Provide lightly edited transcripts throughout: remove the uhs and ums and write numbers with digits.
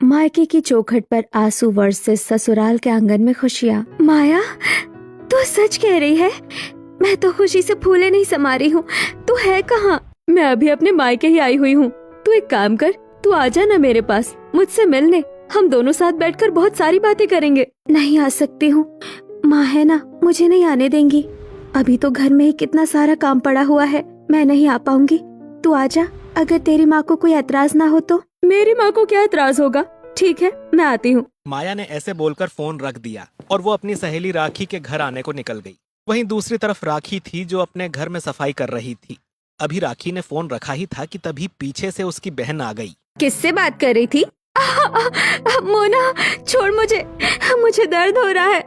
मायके की चौखट पर आंसू वर्सेस ससुराल के आंगन में खुशियाँ। माया, तू सच कह रही है? मैं तो खुशी से फूले नहीं समा रही हूँ। तू है कहाँ? मैं अभी अपने मायके ही आई हुई हूँ। तू एक काम कर, तू आ जा ना मेरे पास, मुझसे मिलने। हम दोनों साथ बैठकर बहुत सारी बातें करेंगे। नहीं आ सकती हूँ, माँ है ना, मुझे नहीं आने देंगी। अभी तो घर में ही कितना सारा काम पड़ा हुआ है, मैं नहीं आ पाऊंगी। तू आ जा, अगर तेरी माँ को कोई एतराज ना हो तो। मेरी माँ को क्या एतराज होगा? ठीक है, मैं आती हूँ। माया ने ऐसे बोलकर फोन रख दिया और वो अपनी सहेली राखी के घर आने को निकल गई। वहीं दूसरी तरफ राखी थी जो अपने घर में सफाई कर रही थी। अभी राखी ने फोन रखा ही था कि तभी पीछे से उसकी बहन आ गई। किससे बात कर रही थी? मोना, छोड़ मुझे, मुझे दर्द हो रहा है।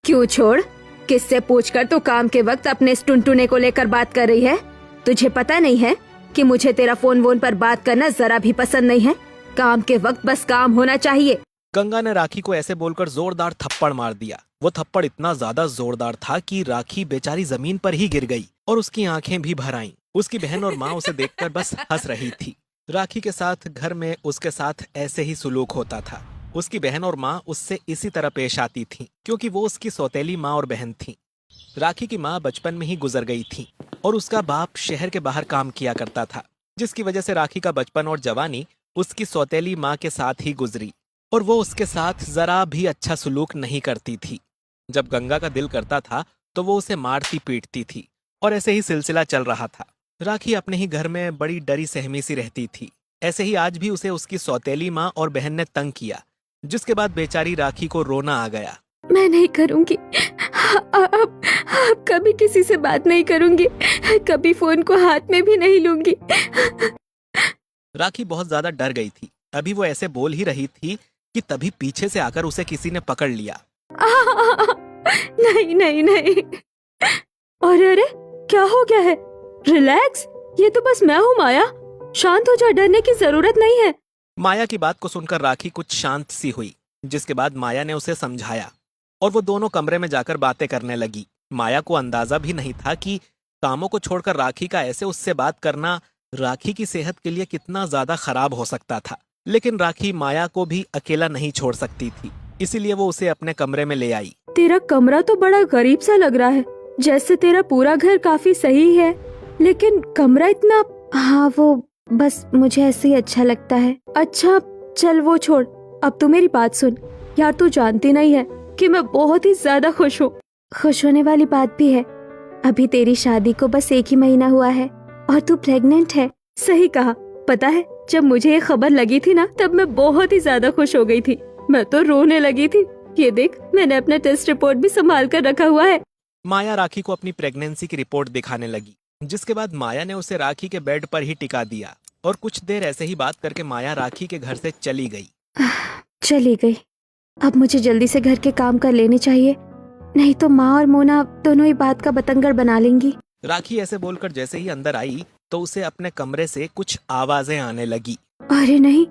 क्यों छोड़? किससे पूछकर तू काम के वक्त अपने इस टुनटुने को लेकर बात कर रही है? तुझे पता नहीं है कि मुझे तेरा फोन वोन पर बात करना जरा भी पसंद नहीं है। काम के वक्त बस काम होना चाहिए। गंगा ने राखी को ऐसे बोलकर जोरदार थप्पड़ मार दिया। वो थप्पड़ इतना ज्यादा जोरदार था कि राखी बेचारी जमीन पर ही गिर गई और उसकी आंखें भी भर आईं। उसकी बहन और माँ उसे देखकर बस हंस रही थी। राखी के साथ घर में उसके साथ ऐसे ही सुलूक होता था। उसकी बहन और माँ उससे इसी तरह पेश आती थीं, क्योंकि वो उसकी सौतेली माँ और बहन थीं। राखी की माँ बचपन में ही गुजर गई थी और उसका बाप शहर के बाहर काम किया करता था, जिसकी वजह से राखी का बचपन और जवानी उसकी सौतेली माँ के साथ ही गुजरी और वो उसके साथ जरा भी अच्छा सुलूक नहीं करती थी। जब गंगा का दिल करता था तो वो उसे मारती पीटती थी और ऐसे ही सिलसिला चल रहा था। राखी अपने ही घर में बड़ी डरी सहमी सी रहती थी। ऐसे ही आज भी उसे उसकी सौतेली माँ और बहन ने तंग किया, जिसके बाद बेचारी राखी को रोना आ गया। मैं नहीं करूँगी, अब कभी किसी से बात नहीं करूँगी, कभी फोन को हाथ में भी नहीं लूंगी। राखी बहुत ज्यादा डर गई थी। अभी वो ऐसे बोल ही रही थी कि तभी पीछे से आकर उसे किसी ने पकड़ लिया। नहीं नहीं नहीं। अरे अरे, क्या हो गया है? रिलैक्स, ये तो बस मैं हूँ माया। शांत हो जा, डरने की जरूरत नहीं है। माया की बात को सुनकर राखी कुछ शांत सी हुई, जिसके बाद माया ने उसे समझाया और वो दोनों कमरे में जाकर बातें करने लगी। माया को अंदाजा भी नहीं था कि कामों को छोड़कर राखी का ऐसे उससे बात करना राखी की सेहत के लिए कितना ज्यादा खराब हो सकता था। लेकिन राखी माया को भी अकेला नहीं छोड़ सकती थी, इसीलिए वो उसे अपने कमरे में ले आई। तेरा कमरा तो बड़ा गरीब सा लग रहा है, जैसे तेरा पूरा घर काफी सही है, लेकिन कमरा इतना। हाँ, वो बस मुझे ऐसे ही अच्छा लगता है। अच्छा चल वो छोड़, अब तू मेरी बात सुन। यार तू जानती नहीं है कि मैं बहुत ही ज्यादा खुश हूँ। खुश होने वाली बात भी है, अभी तेरी शादी को बस 1 ही महीना हुआ है और तू प्रेग्नेंट है। सही कहा। पता है, जब मुझे ये खबर लगी थी ना, तब मैं बहुत ही ज्यादा खुश हो गई थी। मैं तो रोने लगी थी। ये देख, मैंने अपना टेस्ट रिपोर्ट भी संभाल कर रखा हुआ है। माया राखी को अपनी प्रेगनेंसी की रिपोर्ट दिखाने लगी, जिसके बाद माया ने उसे राखी के बेड पर ही टिका दिया और कुछ देर ऐसे ही बात करके माया राखी के घर से चली गई। चली गई। अब मुझे जल्दी से घर के काम कर लेने चाहिए, नहीं तो माँ और मोना दोनों ही बात का बतंगड़ बना लेंगी। राखी ऐसे बोलकर जैसे ही अंदर आई तो उसे अपने कमरे से कुछ आवाजें आने लगी। अरे नहीं,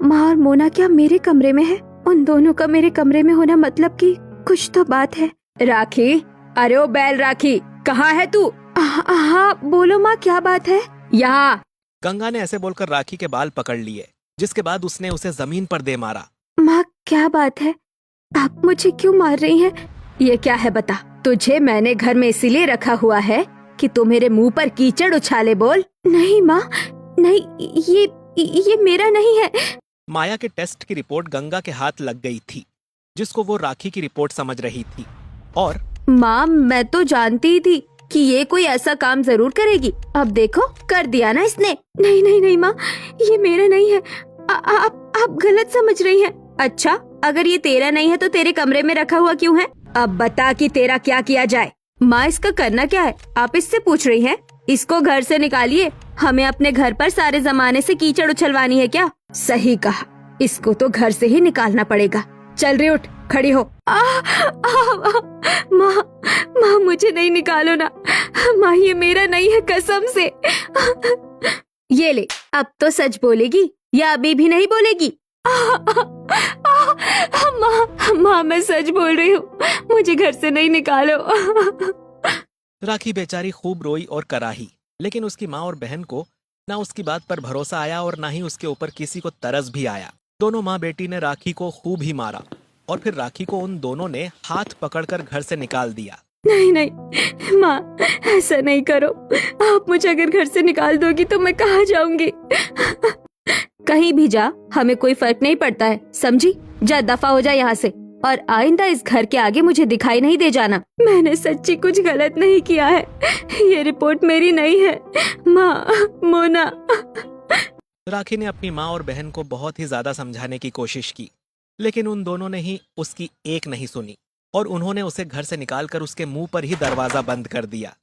माँ और मोना क्या मेरे कमरे में है? उन दोनों का मेरे कमरे में होना मतलब कि कुछ तो बात है। राखी, अरे ओ बैल राखी, कहाँ है तू? हाँ बोलो माँ, क्या बात है? यहाँ। गंगा ने ऐसे बोलकर राखी के बाल पकड़ लिए, जिसके बाद उसने उसे जमीन पर दे मारा। माँ क्या बात है? आप मुझे क्यों मार रही हैं? ये क्या है बता। तुझे मैंने घर में इसीलिए रखा हुआ है कि तू मेरे मुंह पर कीचड़ उछाले। बोल। नहीं माँ, नहीं, ये मेरा नहीं है। माया के टेस्ट की रिपोर्ट गंगा के हाथ लग गई थी, जिसको वो राखी की रिपोर्ट समझ रही थी। और माँ, मैं तो जानती ही थी कि ये कोई ऐसा काम जरूर करेगी। अब देखो, कर दिया ना इसने। नहीं नहीं नहीं माँ, ये मेरा नहीं है। आप गलत समझ रही हैं। अच्छा, अगर ये तेरा नहीं है तो तेरे कमरे में रखा हुआ क्यों है? अब बता कि तेरा क्या किया जाए। माँ, इसका करना क्या है? आप इससे पूछ रही हैं? इसको घर से निकालिए। हमें अपने घर पर सारे जमाने से कीचड़ उछलवानी है क्या? सही कहा, इसको तो घर से ही निकालना पड़ेगा। चल रही, उठ, खड़ी हो। माँ मुझे नहीं निकालो ना। माँ, ये मेरा नहीं है, कसम से। ये ले, अब तो सच बोलेगी या अभी भी नहीं बोलेगी? माँ मैं सच बोल रही हूँ, मुझे घर से नहीं निकालो। राखी बेचारी खूब रोई और कराही, लेकिन उसकी माँ और बहन को ना उसकी बात पर भरोसा आया और ना ही उसके ऊपर किसी को तरस भी आया। दोनों माँ बेटी ने राखी को खूब ही मारा और फिर राखी को उन दोनों ने हाथ पकड़कर घर से निकाल दिया। नहीं नहीं माँ, ऐसा नहीं करो। आप मुझे अगर घर से निकाल दोगी तो मैं कहाँ जाऊंगी? कहीं भी जा, हमें कोई फर्क नहीं पड़ता है, समझी? जा दफा हो जा यहाँ से और आइंदा इस घर के आगे मुझे दिखाई नहीं दे जाना। मैंने सच्ची कुछ गलत नहीं किया है, ये रिपोर्ट मेरी नहीं है। माँ, मोना। राखी ने अपनी माँ और बहन को बहुत ही ज्यादा समझाने की कोशिश की, लेकिन उन दोनों ने ही उसकी एक नहीं सुनी और उन्होंने उसे घर से निकालकर उसके मुंह पर ही दरवाजा बंद कर दिया।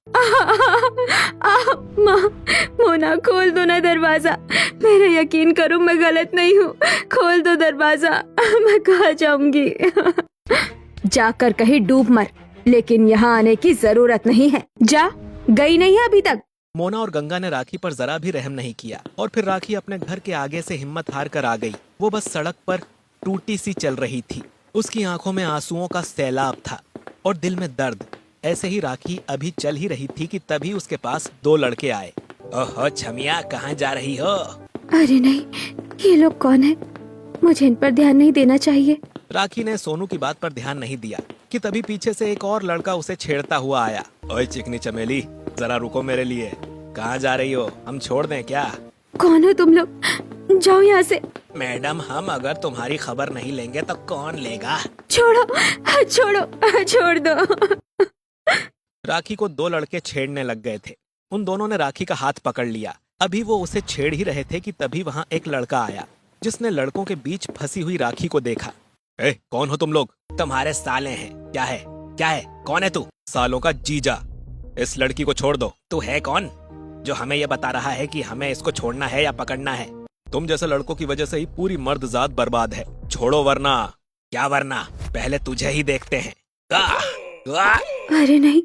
माँ, मोना खोल दो ना दरवाजा। मेरा यकीन करो, मैं गलत नहीं हूँ। खोल दो दरवाजा, मैं कहाँ जाऊंगी? जाकर कहीं डूब मर, लेकिन यहाँ आने की जरूरत नहीं है। जा, गई नहीं है अभी तक। मोना और गंगा ने राखी पर जरा भी रहम नहीं किया और फिर राखी अपने घर के आगे से हिम्मत हार कर आ गई। वो बस सड़क पर टूटी सी चल रही थी। उसकी आंखों में आंसुओं का सैलाब था और दिल में दर्द। ऐसे ही राखी अभी चल ही रही थी कि तभी उसके पास दो लड़के आए। ओहो छमिया, कहाँ जा रही हो? अरे नहीं, ये लोग कौन है? मुझे इन पर ध्यान नहीं देना चाहिए। राखी ने सोनू की बात पर ध्यान नहीं दिया कि तभी पीछे से एक और लड़का उसे छेड़ता हुआ आया। ओए चिकनी चमेली, जरा रुको मेरे लिए। कहाँ जा रही हो? हम छोड़ दें क्या? कौन हो तुम लोग? जाओ यहाँ से। मैडम, हम अगर तुम्हारी खबर नहीं लेंगे तो कौन लेगा? छोड़ो, छोड़ो, छोड़ दो। राखी को दो लड़के छेड़ने लग गए थे। उन दोनों ने राखी का हाथ पकड़ लिया। अभी वो उसे छेड़ ही रहे थे कि तभी वहाँ एक लड़का आया जिसने लड़कों के बीच फंसी हुई राखी को देखा। ए, कौन हो तुम लोग? तुम्हारे साले हैं। क्या है? क्या है? कौन है तू? सालों का जीजा। इस लड़की को छोड़ दो। तू है कौन जो हमें ये बता रहा है कि हमें इसको छोड़ना है या पकड़ना है? तुम जैसे लड़कों की वजह से ही पूरी मर्द जात बर्बाद है। छोड़ो वरना। क्या वरना? पहले तुझे ही देखते हैं। अरे नहीं,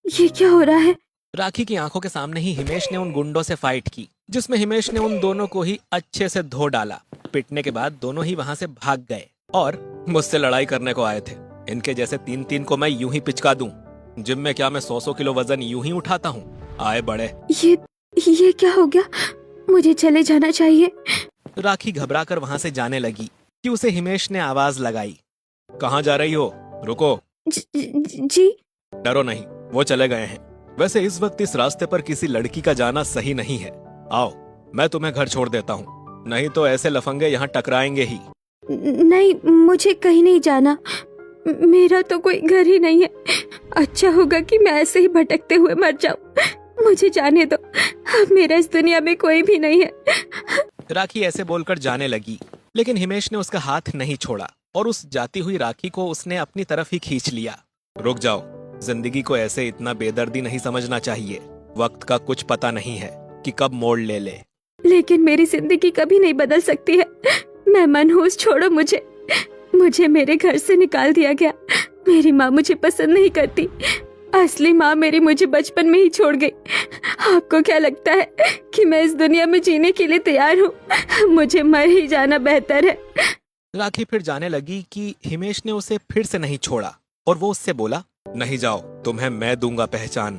ये क्या हो रहा है? राखी की आंखों के सामने ही हिमेश ने उन गुंडों से फाइट की, जिसमें हिमेश ने उन दोनों को ही अच्छे से धो डाला। पिटने के बाद दोनों ही वहां से भाग गए और मुझसे लड़ाई करने को आए थे। इनके जैसे तीन तीन को मैं यूं ही पिचका दूं। जिम में क्या मैं 100 किलो वजन यूं ही उठाता हूँ? आए बड़े। ये क्या हो गया? मुझे चले जाना चाहिए। राखी घबराकर वहां से जाने लगी कि उसे हिमेश ने आवाज लगाई। कहाँ जा रही हो? रुको। जी। डरो नहीं, वो चले गए हैं। वैसे इस वक्त इस रास्ते पर किसी लड़की का जाना सही नहीं है। आओ, मैं तुम्हें घर छोड़ देता हूँ, नहीं तो ऐसे लफंगे यहाँ टकराएंगे ही। नहीं, मुझे कहीं नहीं जाना। मेरा तो कोई घर ही नहीं है। अच्छा होगा कि मैं ऐसे ही भटकते हुए मर जाऊं। मुझे जाने दो, अब मेरा इस दुनिया में कोई भी नहीं है। राखी ऐसे बोलकर जाने लगी, लेकिन हिमेश ने उसका हाथ नहीं छोड़ा और उस जाती हुई राखी को उसने अपनी तरफ ही खींच लिया। रुक जाओ, जिंदगी को ऐसे इतना बेदर्दी नहीं समझना चाहिए। वक्त का कुछ पता नहीं है कि कब मोड़ ले ले। लेकिन मेरी जिंदगी कभी नहीं बदल सकती है। मैं मनहूस, छोड़ो मुझे। मुझे मेरे घर से निकाल दिया गया। मेरी माँ मुझे पसंद नहीं करती। असली माँ मेरी मुझे बचपन में ही छोड़ गई। आपको क्या लगता है कि मैं इस दुनिया में जीने के लिए तैयार हूँ? मुझे मर ही जाना बेहतर है। राखी फिर जाने लगी कि हिमेश ने उसे फिर से नहीं छोड़ा और वो उससे बोला, नहीं जाओ, तुम्हें मैं दूंगा पहचान।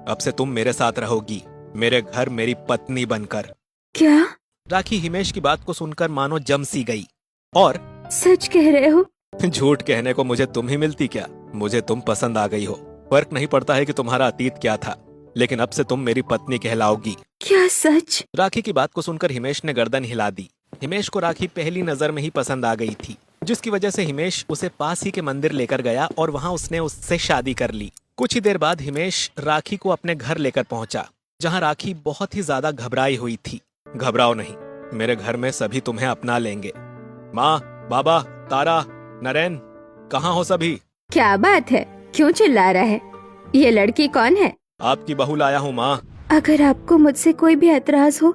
अब से तुम मेरे साथ रहोगी, मेरे घर मेरी पत्नी बनकर। क्या? राखी हिमेश की बात को सुनकर मानो जम सी गई और सच कह रहे हो? झूठ कहने को मुझे तुम ही मिलती क्या? मुझे तुम पसंद आ गई हो। फर्क नहीं पड़ता है कि तुम्हारा अतीत क्या था, लेकिन अब से तुम मेरी पत्नी कहलाओगी। क्या सच? राखी की बात को सुनकर हिमेश ने गर्दन हिला दी। हिमेश को राखी पहली नजर में ही पसंद आ गई थी, जिसकी वजह से हिमेश उसे पास ही के मंदिर लेकर गया और वहां उसने उससे शादी कर ली। कुछ ही देर बाद हिमेश राखी को अपने घर लेकर पहुंचा, जहां राखी बहुत ही ज्यादा घबराई हुई थी। घबराओ नहीं, मेरे घर में सभी तुम्हें अपना लेंगे। माँ, बाबा, तारा, नरेन, कहाँ हो सभी? क्या बात है? क्यों चिल्ला रहा है? ये लड़की कौन है? आपकी बहू लाया हूँ माँ। अगर आपको मुझसे कोई भी ऐतराज हो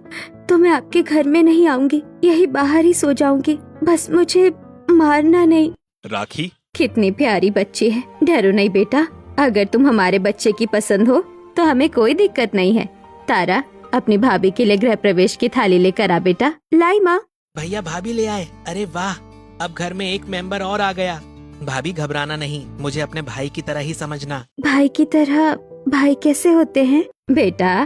तो मैं आपके घर में नहीं आऊंगी, यही बाहर ही सो जाऊंगी। बस मुझे मारना नहीं। राखी कितनी प्यारी बच्ची है। डरो नहीं बेटा, अगर तुम हमारे बच्चे की पसंद हो तो हमें कोई दिक्कत नहीं है। तारा, अपनी भाभी के लिए गृह प्रवेश की थाली लेकर आ बेटा। लाई माँ। भैया भाभी ले आए। अरे वाह, अब घर में एक मेंबर और आ गया। भाभी घबराना नहीं, मुझे अपने भाई की तरह ही समझना। भाई की तरह? भाई कैसे होते हैं? बेटा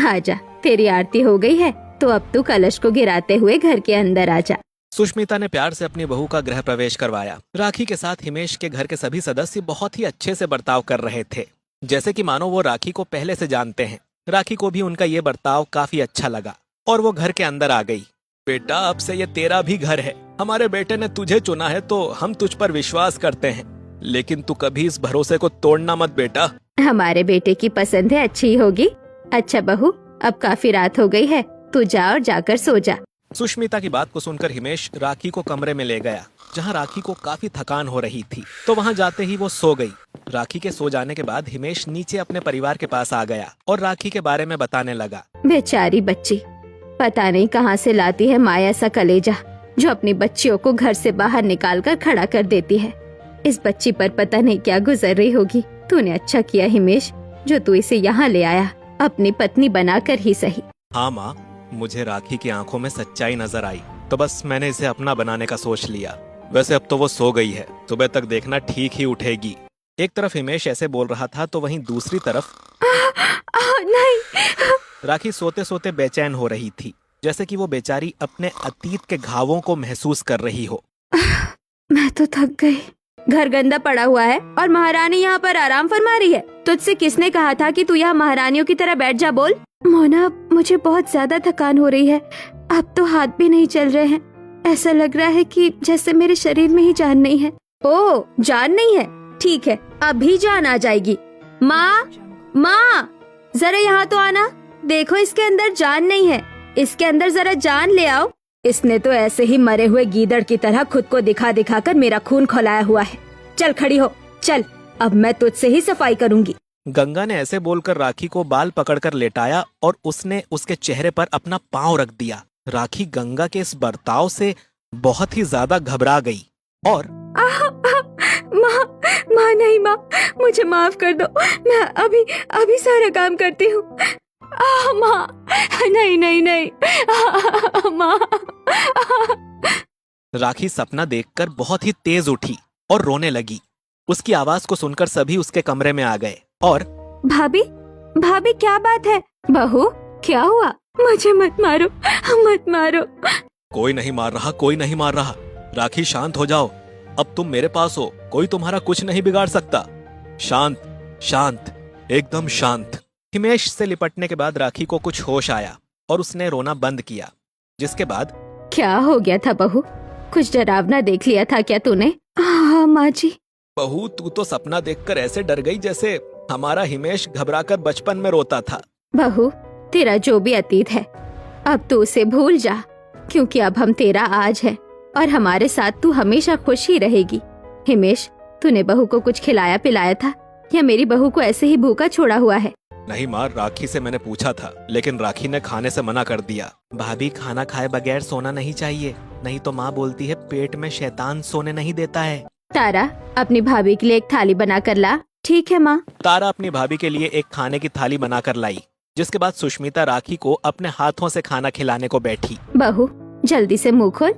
आजा, तेरी आरती हो गई है तो अब तू कलश को गिराते हुए घर के अंदर आजा। सुष्मिता ने प्यार से अपनी बहू का गृह प्रवेश करवाया। राखी के साथ हिमेश के घर के सभी सदस्य बहुत ही अच्छे से बर्ताव कर रहे थे, जैसे कि मानो वो राखी को पहले से जानते हैं। राखी को भी उनका ये बर्ताव काफी अच्छा लगा और वो घर के अंदर आ गई। बेटा, अब से ये तेरा भी घर है। हमारे बेटे ने तुझे चुना है तो हम तुझ पर विश्वास करते हैं, लेकिन तू कभी इस भरोसे को तोड़ना मत बेटा। हमारे बेटे की पसंद है, अच्छी होगी। अच्छा बहू, अब काफी रात हो गई है, तू जा और जाकर सो जा। सुष्मिता की बात को सुनकर हिमेश राखी को कमरे में ले गया, जहां राखी को काफी थकान हो रही थी। तो वहां जाते ही वो सो गई। राखी के सो जाने के बाद हिमेश नीचे अपने परिवार के पास आ गया और राखी के बारे में बताने लगा। बेचारी बच्ची, पता नहीं कहाँ से लाती है माया सा कलेजा, जो अपनी बच्चियों को घर से बाहर निकाल कर खड़ा कर देती है। इस बच्ची पर पता नहीं क्या गुजर रही होगी। तूने अच्छा किया हिमेश, जो तू इसे यहाँ ले आया, अपनी पत्नी बनाकर ही सही। हाँ माँ, मुझे राखी की आंखों में सच्चाई नजर आई, तो बस मैंने इसे अपना बनाने का सोच लिया। वैसे अब तो वो सो गई है, सुबह तक देखना ठीक ही उठेगी। एक तरफ हिमेश ऐसे बोल रहा था तो वहीं दूसरी तरफ नहीं। राखी सोते सोते बेचैन हो रही थी, जैसे कि वो बेचारी अपने अतीत के घावों को महसूस कर रही हो। मैं तो थक गई। घर गंदा पड़ा हुआ है और महारानी यहाँ पर आराम फरमा रही है। तुझसे किसने कहा था कि तू यहाँ महारानियों की तरह बैठ जा? बोल। मोना, मुझे बहुत ज्यादा थकान हो रही है। अब तो हाथ भी नहीं चल रहे हैं। ऐसा लग रहा है कि जैसे मेरे शरीर में ही जान नहीं है। ओह, जान नहीं है? ठीक है, अभी जान आ जाएगी। माँ, माँ, जरा यहाँ तो आना। देखो, इसके अंदर जान नहीं है। इसके अंदर जरा जान ले आओ। इसने तो ऐसे ही मरे हुए गीदड़ की तरह खुद को दिखा दिखा कर मेरा खून खौलाया हुआ है। चल खड़ी हो, चल, अब मैं तुझसे ही सफाई करूंगी। गंगा ने ऐसे बोलकर राखी को बाल पकड़कर लेटाया और उसने उसके चेहरे पर अपना पांव रख दिया। राखी गंगा के इस बर्ताव से बहुत ही ज्यादा घबरा गई और माँ नहीं, माँ मुझे माफ कर दो। मैं अभी सारा काम करती हूँ। माँ, नहीं नहीं नहीं, माँ। राखी सपना देखकर बहुत ही तेज उठी और रोने लगी। उसकी आवाज को सुनकर सभी उसके कमरे में आ गए और भाभी, भाभी क्या बात है? बहू, क्या हुआ? मुझे मत मारो, मत मारो। कोई नहीं मार रहा, कोई नहीं मार रहा। राखी, शांत हो जाओ। अब तुम मेरे पास हो, कोई तुम्हारा कुछ नहीं बिगाड़ सकता। शांत, शांत, एकदम शांत। हिमेश से लिपटने के बाद राखी को कुछ होश आया और उसने रोना बंद किया, जिसके बाद क्या हो गया था बहू? कुछ डरावना देख लिया था क्या तूने? हाँ माँ जी। बहू, तू तो सपना देखकर ऐसे डर गई जैसे हमारा हिमेश घबराकर बचपन में रोता था। बहू, तेरा जो भी अतीत है, अब तू उसे भूल जा, क्योंकि अब हम तेरा आज है और हमारे साथ तू हमेशा खुश ही रहेगी। हिमेश, तूने बहू को कुछ खिलाया पिलाया था या मेरी बहू को ऐसे ही भूखा छोड़ा हुआ है? नहीं माँ, राखी से मैंने पूछा था, लेकिन राखी ने खाने से मना कर दिया। भाभी, खाना खाए बगैर सोना नहीं चाहिए, नहीं तो माँ बोलती है पेट में शैतान सोने नहीं देता है। तारा, अपनी भाभी के लिए एक थाली बना कर ला। ठीक है माँ। तारा अपनी भाभी के लिए एक खाने की थाली बनाकर लाई, जिसके बाद सुष्मिता राखी को अपने हाथों से खाना खिलाने को बैठी। बहू, जल्दी से मुंह खोल।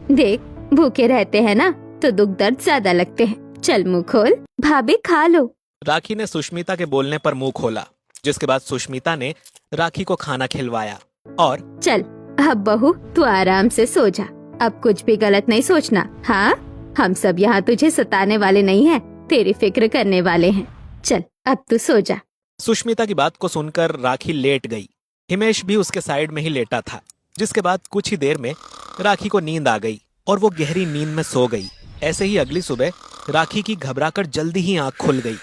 देख, भूखे रहते हैं ना तो दुख दर्द ज्यादा लगते हैं। चल मुंह खोल, भाभी खा लो। राखी ने सुष्मिता के बोलने पर मुंह खोला, जिसके बाद सुष्मिता ने राखी को खाना खिलवाया और चल अब बहू, तू आराम से सो जा। अब कुछ भी गलत नहीं सोचना। हाँ, हम सब यहाँ तुझे सताने वाले नहीं हैं, तेरी फिक्र करने वाले हैं। चल अब तू सो जा। सुष्मिता की बात को सुनकर राखी लेट गई। हिमेश भी उसके साइड में ही लेटा था, जिसके बाद कुछ ही देर में राखी को नींद आ गई और वो गहरी नींद में सो गई। ऐसे ही अगली सुबह राखी की घबराकर जल्दी ही आंख खुल गई।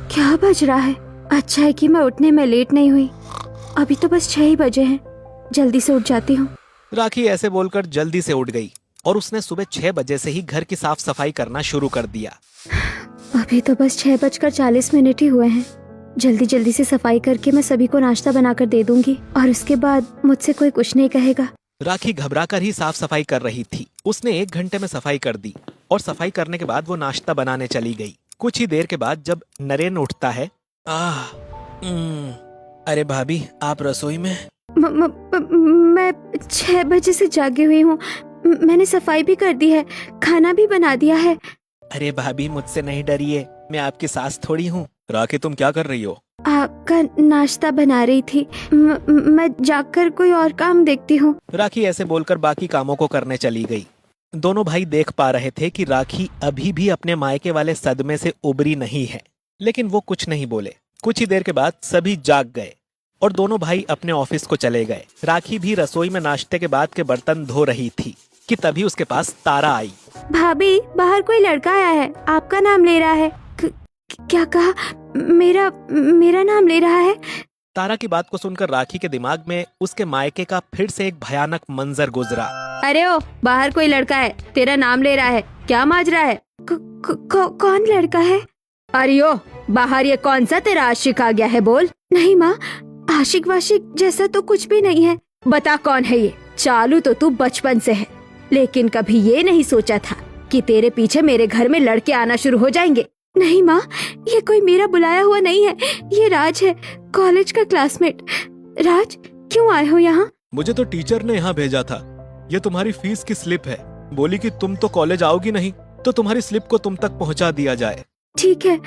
क्या बज रहा है? अच्छा है कि मैं उठने में लेट नहीं हुई। अभी तो बस 6 ही बजे हैं, जल्दी से उठ जाती हूँ। राखी ऐसे बोलकर जल्दी से उठ गई और उसने सुबह 6 बजे से ही घर की साफ सफाई करना शुरू कर दिया। अभी तो बस 6:40 ही हुए हैं। जल्दी जल्दी से सफाई करके मैं सभी को नाश्ता बनाकर दे दूंगी और उसके बाद मुझसे कोई कुछ नहीं कहेगा। राखी घबराकर ही साफ सफाई कर रही थी। उसने 1 घंटे में सफाई कर दी और सफाई करने के बाद वो नाश्ता बनाने चली गई। कुछ ही देर के बाद जब नरेन उठता है, अरे भाभी, आप रसोई में? मैं 6 बजे से जागी हुई हूँ। मैंने सफाई भी कर दी है, खाना भी बना दिया है। अरे भाभी, मुझसे नहीं डरिए, मैं आपकी सास थोड़ी हूँ। राखी, तुम क्या कर रही हो? आपका नाश्ता बना रही थी। मैं जाकर कोई और काम देखती हूँ। राखी ऐसे बोलकर बाकी कामों को करने चली गई। दोनों भाई देख पा रहे थे कि राखी अभी भी अपने मायके वाले सदमे से उबरी नहीं है, लेकिन वो कुछ नहीं बोले। कुछ ही देर के बाद सभी जाग गए और दोनों भाई अपने ऑफिस को चले गए। राखी भी रसोई में नाश्ते के बाद के बर्तन धो रही थी कि तभी उसके पास तारा आई। भाभी, बाहर कोई लड़का आया है, आपका नाम ले रहा है। क्या कहा? मेरा नाम ले रहा है? तारा की बात को सुनकर राखी के दिमाग में उसके मायके का फिर से एक भयानक मंजर गुजरा। अरे ओ, बाहर कोई लड़का है, तेरा नाम ले रहा है, क्या माजरा है? कौन लड़का है? अरे ओ, बाहर ये कौन सा तेरा आशिक आ गया है, बोल। नहीं माँ, आशिक वाशिक जैसा तो कुछ भी नहीं है। बता कौन है ये? चालू तो तू बचपन से है, लेकिन कभी ये नहीं सोचा था कि तेरे पीछे मेरे घर में लड़के आना शुरू हो जाएंगे। नहीं माँ, ये कोई मेरा बुलाया हुआ नहीं है, ये राज है, कॉलेज का क्लासमेट। राज, क्यों आए हो यहाँ? मुझे तो टीचर ने यहाँ भेजा था। ये तुम्हारी फीस की स्लिप है। बोली कि तुम तो कॉलेज आओगी नहीं, तो तुम्हारी स्लिप को तुम तक पहुँचा दिया जाए। ठीक है।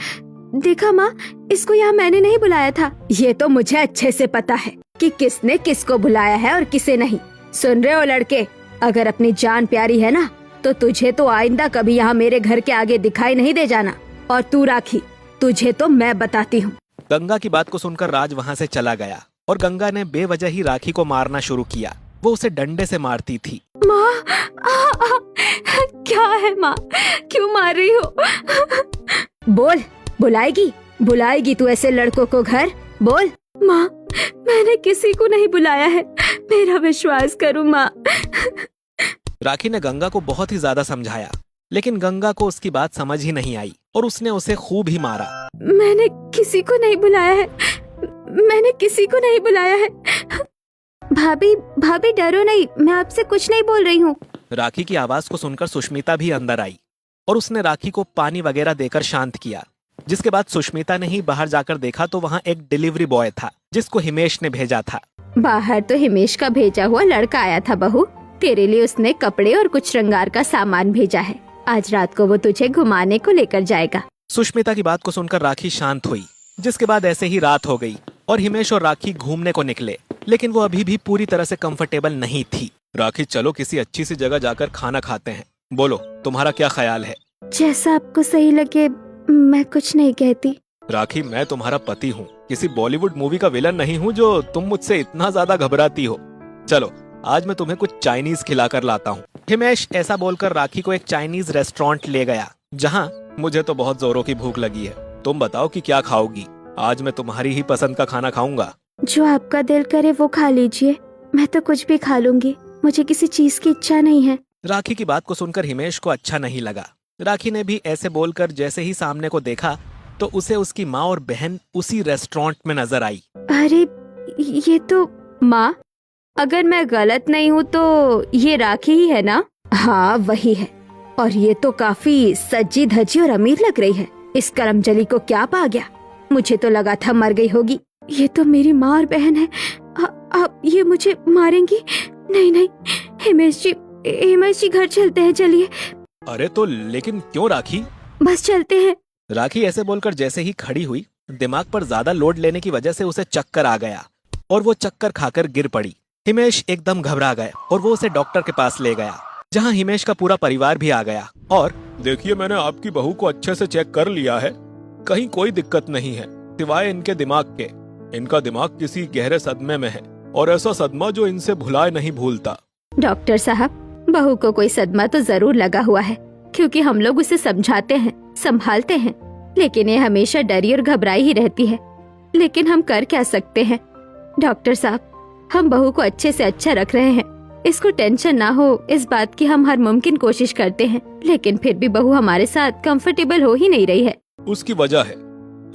देखा माँ, इसको यहाँ मैंने नहीं बुलाया था। ये तो मुझे अच्छे से पता है कि किसने किसको बुलाया है और किसे नहीं। सुन रहे हो लड़के, अगर अपनी जान प्यारी है ना, तो तुझे तो आइंदा कभी यहाँ मेरे घर के आगे दिखाई नहीं दे जाना। और तू राखी, तुझे तो मैं बताती हूँ। गंगा की बात को सुनकर राज वहाँ से चला गया और गंगा ने बेवजह ही राखी को मारना शुरू किया। वो उसे डंडे से मारती थी। माँ, क्या है माँ, क्यों मार रही हो? बोल, बुलाएगी तू ऐसे लड़कों को घर? बोल। माँ, मैंने किसी को नहीं बुलाया है, मेरा विश्वास करो माँ। राखी ने गंगा को बहुत ही ज्यादा समझाया, लेकिन गंगा को उसकी बात समझ ही नहीं आई और उसने उसे खूब ही मारा। मैंने किसी को नहीं बुलाया है, मैंने किसी को नहीं बुलाया है। भाभी डरो नहीं, मैं आपसे कुछ नहीं बोल रही हूँ। राखी की आवाज को सुनकर सुष्मिता भी अंदर आई और उसने राखी को पानी वगैरह देकर शांत किया। जिसके बाद सुष्मिता ने ही बाहर जाकर देखा तो वहाँ एक डिलीवरी बॉय था जिसको हिमेश ने भेजा था। बाहर तो हिमेश का भेजा हुआ लड़का आया था बहू, तेरे लिए उसने कपड़े और कुछ श्रृंगार का सामान भेजा है। आज रात को वो तुझे घुमाने को लेकर जाएगा। सुष्मिता की बात को सुनकर राखी शांत हुई। जिसके बाद ऐसे ही रात हो गई और हिमेश और राखी घूमने को निकले, लेकिन वो अभी भी पूरी तरह से कंफर्टेबल नहीं थी। राखी, चलो किसी अच्छी सी जगह जाकर खाना खाते हैं। बोलो, तुम्हारा क्या ख्याल है? जैसा आपको सही लगे, मैं कुछ नहीं कहती। राखी, मैं तुम्हारा पति हूँ, किसी बॉलीवुड मूवी का विलन नहीं हूँ जो तुम मुझसे इतना ज्यादा घबराती हो। चलो, आज मैं तुम्हें कुछ चाइनीज खिलाकर लाता हूँ। हिमेश ऐसा बोलकर राखी को एक चाइनीज रेस्टोरेंट ले गया, जहाँ मुझे तो बहुत जोरों की भूख लगी है। तुम बताओ कि क्या खाओगी? आज मैं तुम्हारी ही पसंद का खाना खाऊंगा। जो आपका दिल करे वो खा लीजिए, मैं तो कुछ भी खा लूंगी, मुझे किसी चीज की इच्छा नहीं है। राखी की बात को सुनकर हिमेश को अच्छा नहीं लगा। राखी ने भी ऐसे बोलकर जैसे ही सामने को देखा तो उसे उसकी माँ और बहन उसी रेस्टोरेंट में नजर आई। अरे ये तो माँ, अगर मैं गलत नहीं हूँ तो ये राखी ही है ना? हाँ वही है, और ये तो काफी सजी धजी और अमीर लग रही है। इस करमजली को क्या पा गया? मुझे तो लगा था मर गई होगी। ये तो मेरी माँ और बहन है। आप ये मुझे मारेंगी? नहीं, हिमेश जी घर चलते हैं, चलिए। अरे तो लेकिन क्यों राखी? बस चलते हैं। राखी ऐसे बोलकर जैसे ही खड़ी हुई, दिमाग पर ज्यादा लोड लेने की वजह से उसे चक्कर आ गया और वो चक्कर खाकर गिर पड़ी। हिमेश एकदम घबरा गए और वो उसे डॉक्टर के पास ले गया, जहाँ हिमेश का पूरा परिवार भी आ गया। और देखिए, मैंने आपकी बहू को अच्छे से चेक कर लिया है, कहीं कोई दिक्कत नहीं है सिवाय इनके दिमाग के। इनका दिमाग किसी गहरे सदमे में है और ऐसा सदमा जो इनसे भुलाए नहीं भूलता। डॉक्टर साहब, बहू को कोई सदमा तो जरूर लगा हुआ है, क्योंकि हम लोग उसे समझाते हैं, संभालते हैं, लेकिन ये हमेशा डरी और घबराई ही रहती है। लेकिन हम कर क्या सकते हैं? डॉक्टर साहब, हम बहू को अच्छे से अच्छा रख रहे हैं, इसको टेंशन ना हो इस बात की हम हर मुमकिन कोशिश करते हैं, लेकिन फिर भी बहू हमारे साथ कंफर्टेबल हो ही नहीं रही है। उसकी वजह है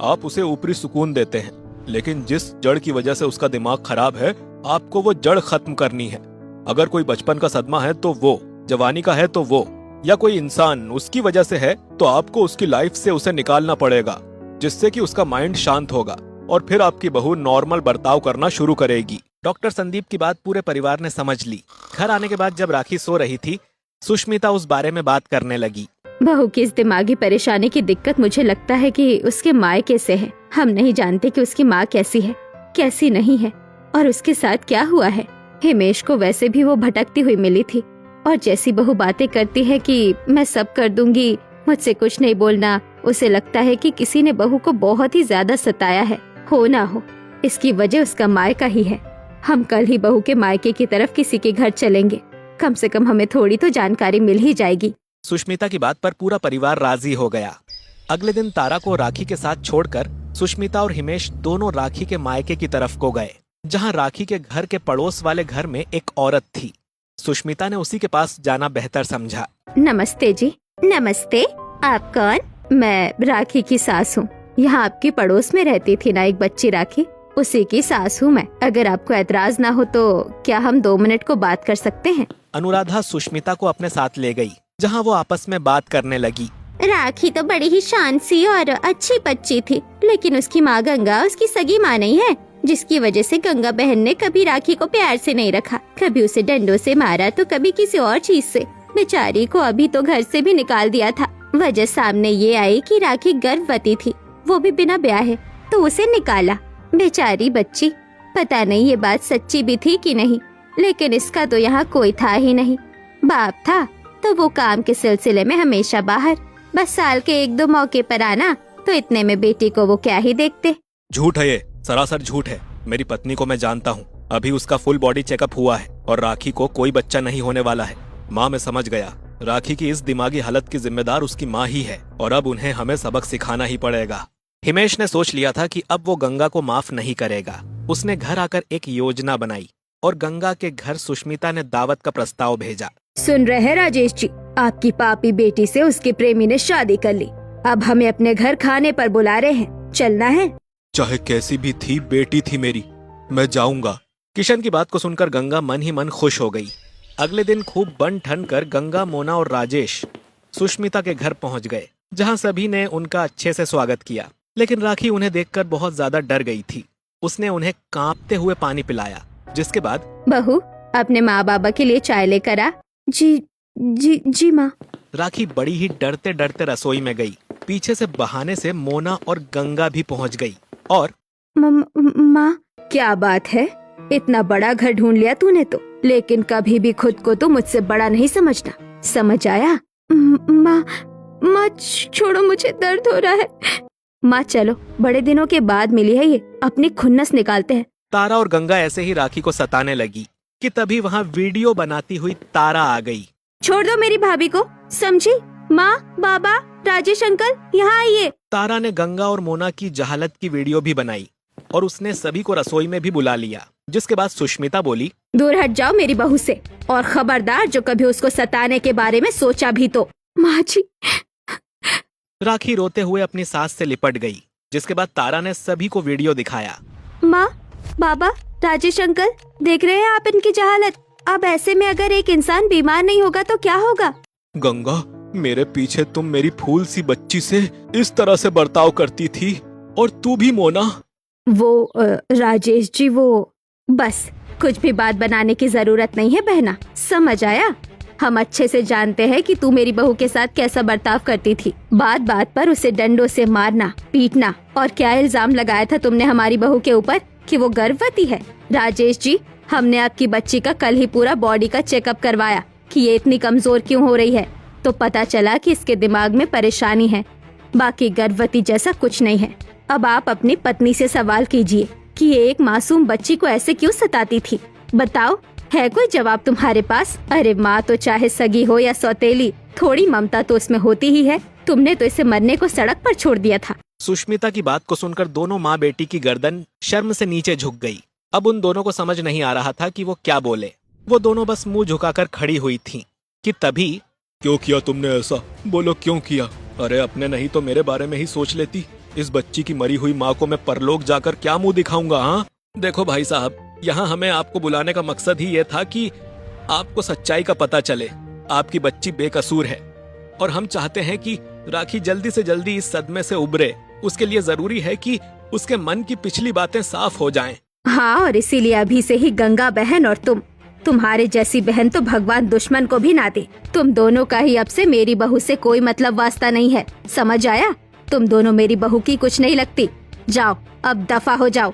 आप उसे ऊपरी सुकून देते हैं, लेकिन जिस जड़ की वजह से उसका दिमाग खराब है, आपको वो जड़ खत्म करनी है। अगर कोई बचपन का सदमा है तो वो, जवानी का है तो वो, या कोई इंसान उसकी वजह से है तो आपको उसकी लाइफ से उसे निकालना पड़ेगा, जिससे कि उसका माइंड शांत होगा और फिर आपकी बहू नॉर्मल बर्ताव करना शुरू करेगी। डॉक्टर संदीप की बात पूरे परिवार ने समझ ली। घर आने के बाद जब राखी सो रही थी, सुष्मिता उस बारे में बात करने लगी। बहू की इस दिमागी परेशानी की दिक्कत मुझे लगता है कि उसके मायके से है। हम नहीं जानते कि उसकी माँ कैसी है, कैसी नहीं है और उसके साथ क्या हुआ है। हिमेश को वैसे भी वो भटकती हुई मिली थी और जैसी बहू बातें करती है कि मैं सब कर दूंगी, मुझसे कुछ नहीं बोलना, उसे लगता है कि किसी ने बहू को बहुत ही ज्यादा सताया है। हो ना हो, इसकी वजह उसका मायका ही है। हम कल ही बहू के मायके की तरफ किसी के घर चलेंगे, कम से कम हमें थोड़ी तो जानकारी मिल ही जाएगी। सुष्मिता की बात पर पूरा परिवार राजी हो गया। अगले दिन तारा को राखी के साथ छोड़कर सुष्मिता और हिमेश दोनों राखी के मायके की तरफ को गए, जहां राखी के घर के पड़ोस वाले घर में एक औरत थी। सुष्मिता ने उसी के पास जाना बेहतर समझा। नमस्ते जी। नमस्ते, आप कौन? मैं राखी की सास हूँ। यहाँ आपकी पड़ोस में रहती थी ना एक बच्ची राखी, उसी की सास हूँ मैं। अगर आपको ऐतराज ना हो तो क्या हम 2 मिनट को बात कर सकते हैं? अनुराधा सुष्मिता को अपने साथ ले गई, जहां वो आपस में बात करने लगी। राखी तो बड़ी ही शांत सी और अच्छी बच्ची थी, लेकिन उसकी माँ गंगा उसकी सगी माँ नहीं है, जिसकी वजह से गंगा बहन ने कभी राखी को प्यार से नहीं रखा, कभी उसे डंडों से मारा तो कभी किसी और चीज से। बेचारी को अभी तो घर से भी निकाल दिया था। वजह सामने ये आई कि राखी गर्भवती थी, वो भी बिना ब्याहे, तो उसे निकाला। बेचारी बच्ची, पता नहीं ये बात सच्ची भी थी कि नहीं, लेकिन इसका तो यहाँ कोई था ही नहीं। बाप था तो वो काम के सिलसिले में हमेशा बाहर, बस साल के 1-2 मौके पर आना, तो इतने में बेटी को वो क्या ही देखते। झूठ है ये, सरासर झूठ है। मेरी पत्नी को मैं जानता हूँ, अभी उसका फुल बॉडी चेकअप हुआ है और राखी को कोई बच्चा नहीं होने वाला है। माँ, मैं समझ गया, राखी की इस दिमागी हालत की जिम्मेदार उसकी माँ ही है और अब उन्हें हमें सबक सिखाना ही पड़ेगा। हिमेश ने सोच लिया था कि अब वो गंगा को माफ नहीं करेगा। उसने घर आकर एक योजना बनाई और गंगा के घर सुष्मिता ने दावत का प्रस्ताव भेजा। सुन रहे राजेश जी, आपकी पापी बेटी से उसके प्रेमी ने शादी कर ली, अब हमें अपने घर खाने पर बुला रहे हैं, चलना है? चाहे कैसी भी थी, बेटी थी मेरी, मैं जाऊंगा। किशन की बात को सुनकर गंगा मन ही मन खुश हो गई। अगले दिन खूब बन ठन कर गंगा, मोना और राजेश सुष्मिता के घर पहुंच गए, जहां सभी ने उनका अच्छे से स्वागत किया। लेकिन राखी उन्हें देखकर बहुत ज्यादा डर गई थी। उसने उन्हें कांपते हुए पानी पिलाया, जिसके बाद, बहू, अपने माँ बाबा के लिए चाय लेकर आ। जी जी जी माँ। राखी बड़ी ही डरते डरते रसोई में गई। पीछे से बहाने से मोना और गंगा भी पहुंच गई और माँ, क्या बात है, इतना बड़ा घर ढूंढ लिया तूने तो, लेकिन कभी भी खुद को तो मुझसे बड़ा नहीं समझना, समझ आया? माँ छोड़ो, मुझे दर्द हो रहा है। माँ चलो, बड़े दिनों के बाद मिली है ये, अपनी खुन्नस निकालते हैं। तारा और गंगा ऐसे ही राखी को सताने लगी कि तभी वहाँ वीडियो बनाती हुई तारा आ गई। छोड़ दो मेरी भाभी को, समझी? माँ, बाबा, राजेश अंकल, यहाँ आइए। तारा ने गंगा और मोना की जहालत की वीडियो भी बनाई और उसने सभी को रसोई में भी बुला लिया, जिसके बाद सुष्मिता बोली, दूर हट जाओ मेरी बहू से, और खबरदार जो कभी उसको सताने के बारे में सोचा भी तो। माँ जी। राखी रोते हुए अपनी सास से लिपट गई, जिसके बाद तारा ने सभी को वीडियो दिखाया। माँ, बाबा, राजेश अंकल, देख रहे हैं आप इनकी जहालत। अब ऐसे में अगर एक इंसान बीमार नहीं होगा तो क्या होगा? गंगा, मेरे पीछे तुम मेरी फूल सी बच्ची से इस तरह से बर्ताव करती थी, और तू भी मोना। वो राजेश जी, वो बस कुछ भी बात बनाने की जरूरत नहीं है बहना, समझ आया? हम अच्छे से जानते हैं कि तू मेरी बहू के साथ कैसा बर्ताव करती थी। बात बात पर उसे डंडों से मारना, पीटना, और क्या इल्जाम लगाया था तुमने हमारी बहू के ऊपर कि वो गर्भवती है। राजेश जी, हमने आपकी बच्ची का कल ही पूरा बॉडी का चेकअप करवाया कि ये इतनी कमजोर क्यों हो रही है, तो पता चला कि इसके दिमाग में परेशानी है, बाकी गर्भवती जैसा कुछ नहीं है। अब आप अपनी पत्नी से सवाल कीजिए कि ये एक मासूम बच्ची को ऐसे क्यों सताती थी। बताओ, है कोई जवाब तुम्हारे पास? अरे माँ तो चाहे सगी हो या सौतेली, थोड़ी ममता तो उसमें होती ही है। तुमने तो इसे मरने को सड़क पर छोड़ दिया था। सुष्मिता की बात को सुनकर दोनों माँ बेटी की गर्दन शर्म से नीचे झुक गई। अब उन दोनों को समझ नहीं आ रहा था कि वो क्या बोले। वो दोनों बस मुंह झुकाकर खड़ी हुई थीं कि तभी, क्यों किया तुमने ऐसा? बोलो क्यों किया? अरे अपने नहीं तो मेरे बारे में ही सोच लेती। इस बच्ची की मरी हुई माँ को मैं परलोक जाकर क्या मुंह दिखाऊंगा? हाँ देखो भाई साहब, यहाँ हमें आपको बुलाने का मकसद ही ये था कि आपको सच्चाई का पता चले। आपकी बच्ची बेकसूर है और हम चाहते हैं कि राखी जल्दी से जल्दी इस सदमे से उबरे। उसके लिए जरूरी है कि उसके मन की पिछली बातें साफ हो जाएं। हाँ, और इसीलिए अभी से ही गंगा बहन और तुम तुम्हारे जैसी बहन तो भगवान दुश्मन को भी ना दे। तुम दोनों का ही अब से मेरी बहू से कोई मतलब वास्ता नहीं है, समझ आया? तुम दोनों मेरी बहू की कुछ नहीं लगती। जाओ, अब दफा हो जाओ।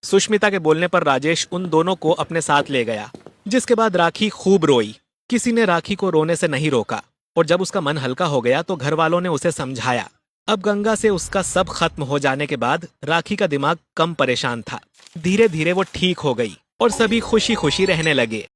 सुष्मिता के बोलने पर राजेश उन दोनों को अपने साथ ले गया, जिसके बाद राखी खूब रोई। किसी ने राखी को रोने से नहीं रोका, और जब उसका मन हल्का हो गया तो घर वालों ने उसे समझाया। अब गंगा से उसका सब खत्म हो जाने के बाद राखी का दिमाग कम परेशान था। धीरे धीरे वो ठीक हो गई और सभी खुशी खुशी रहने लगे।